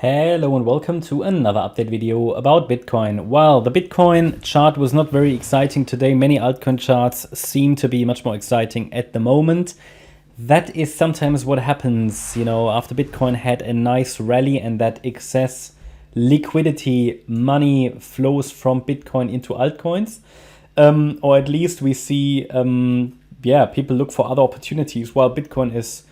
Hello and welcome to another update video about Bitcoin. Well, the Bitcoin chart was not very exciting today. Many altcoin charts seem to be much more exciting at the moment. That is sometimes what happens, after Bitcoin had a nice rally and that excess liquidity money flows from Bitcoin into altcoins. Or at least we see, people look for other opportunities while Bitcoin is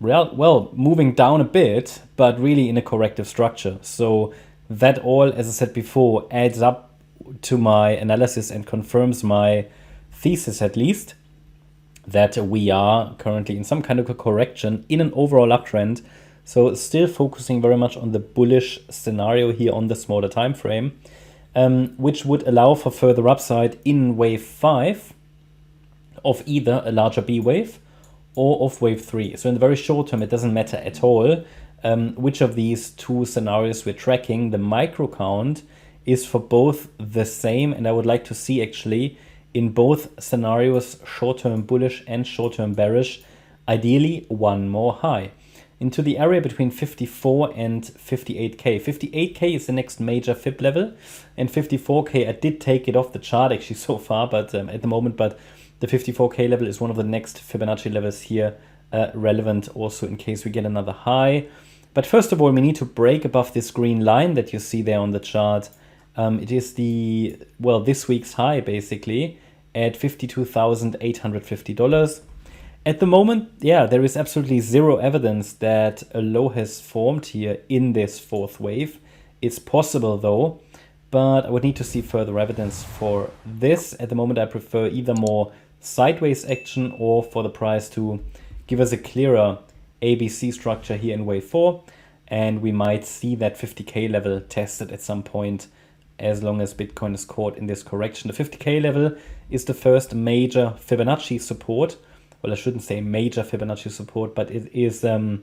moving down a bit, but really in a corrective structure. So that all, as I said before, adds up to my analysis and confirms my thesis, at least, that we are currently in some kind of a correction in an overall uptrend. So still focusing very much on the bullish scenario here on the smaller time frame, which would allow for further upside in wave 5 of either a larger B wave or of wave 3. So in the very short term, it doesn't matter at all which of these two scenarios we're tracking. The micro count is for both the same, and I would like to see actually in both scenarios, short-term bullish and short-term bearish, ideally one more high into the area between 54 and 58k. 58k is the next major fib level, and 54k, I did take it off the chart actually so far, but at the moment, but the 54k level is one of the next Fibonacci levels here, relevant also in case we get another high. But first of all, we need to break above this green line that you see there on the chart. It is this week's high basically at $52,850. At the moment, there is absolutely zero evidence that a low has formed here in this fourth wave. It's possible though, but I would need to see further evidence for this. At the moment, I prefer either more sideways action or for the price to give us a clearer ABC structure here in wave 4, and we might see that 50k level tested at some point as long as Bitcoin is caught in this correction. The 50k level is the first major Fibonacci support. Well, I shouldn't say major Fibonacci support, but it is of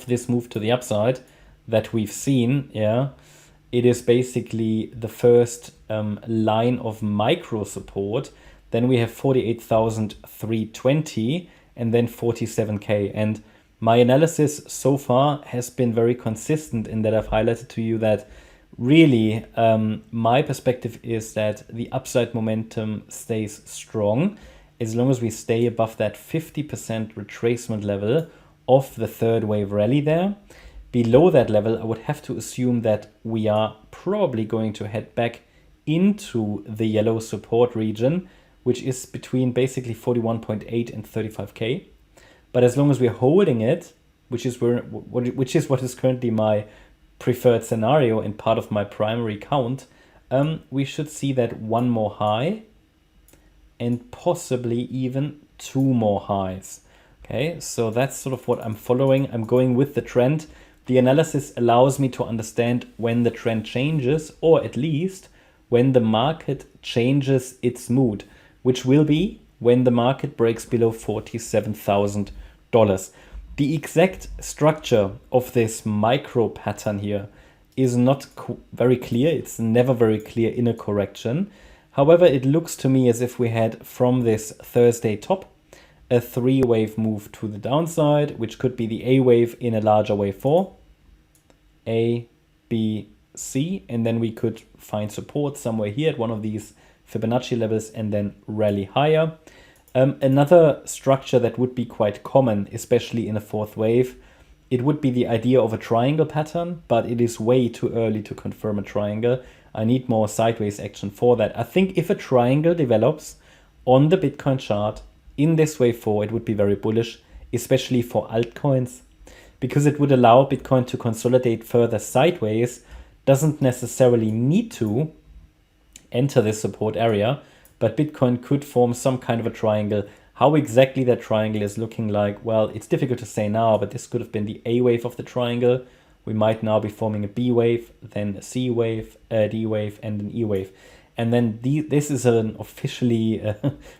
this move to the upside that we've seen. It is basically the first line of micro support. Then we have 48,320 and then 47k. And my analysis so far has been very consistent in that I've highlighted to you that really my perspective is that the upside momentum stays strong as long as we stay above that 50% retracement level of the third wave rally there. Below that level, I would have to assume that we are probably going to head back into the yellow support region, which is between basically 41.8 and 35k. But as long as we're holding it, which is what is currently my preferred scenario and part of my primary count, we should see that one more high and possibly even two more highs. Okay, so that's sort of what I'm following. I'm going with the trend. The analysis allows me to understand when the trend changes, or at least when the market changes its mood, which will be when the market breaks below $47,000. The exact structure of this micro pattern here is not very clear. It's never very clear in a correction. However, it looks to me as if we had from this Thursday top a 3-wave move to the downside, which could be the A wave in a larger wave 4. A, B, C, and then we could find support somewhere here at one of these Fibonacci levels and then rally higher. Another structure that would be quite common, especially in a fourth wave, it would be the idea of a triangle pattern, but it is way too early to confirm a triangle. I need more sideways action for that. I think if a triangle develops on the Bitcoin chart in this wave 4, it would be very bullish, especially for altcoins, because it would allow Bitcoin to consolidate further sideways. Doesn't necessarily need to enter this support area, but Bitcoin could form some kind of a triangle. How exactly that triangle is looking like, well, it's difficult to say now, but this could have been the A wave of the triangle. We might now be forming a B wave, then a C wave, a D wave, and an E wave. And then this is an officially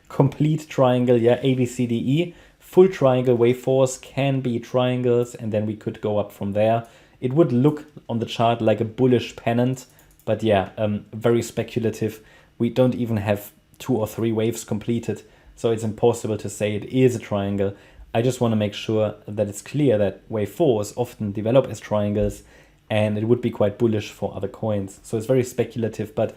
complete triangle, A, B, C, D, E. Full triangle wave 4s can be triangles, and then we could go up from there. It would look on the chart like a bullish pennant, but very speculative. We don't even have 2 or 3 waves completed, so it's impossible to say it is a triangle. I just want to make sure that it's clear that wave 4s often develop as triangles and it would be quite bullish for other coins. So it's very speculative, but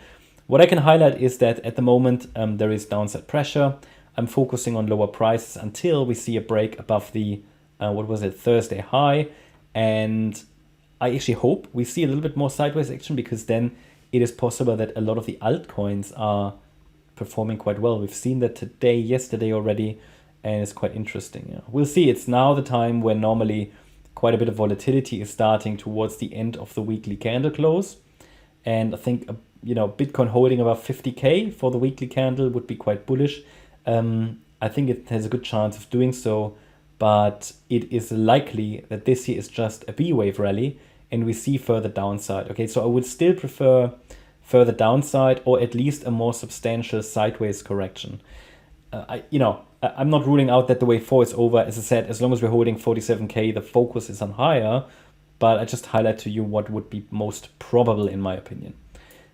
what I can highlight is that at the moment there is downside pressure. I'm focusing on lower prices until we see a break above the, Thursday high. And I actually hope we see a little bit more sideways action, because then it is possible that a lot of the altcoins are performing quite well. We've seen that today, yesterday already, and it's quite interesting. Yeah. We'll see. It's now the time when normally quite a bit of volatility is starting towards the end of the weekly candle close. And I think, Bitcoin holding above 50K for the weekly candle would be quite bullish. I think it has a good chance of doing so, but it is likely that this here is just a B-wave rally and we see further downside. Okay, so I would still prefer further downside, or at least a more substantial sideways correction. I'm not ruling out that the wave 4 is over. As I said, as long as we're holding 47K, the focus is on higher, but I just highlight to you what would be most probable in my opinion.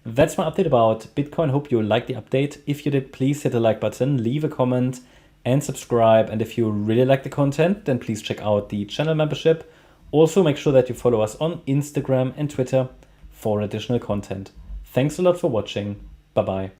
That's my update about Bitcoin. Hope you liked the update. If you did, please hit the like button, leave a comment and subscribe. And if you really like the content, then please check out the channel membership. Also, make sure that you follow us on Instagram and Twitter for additional content. Thanks a lot for watching. Bye-bye.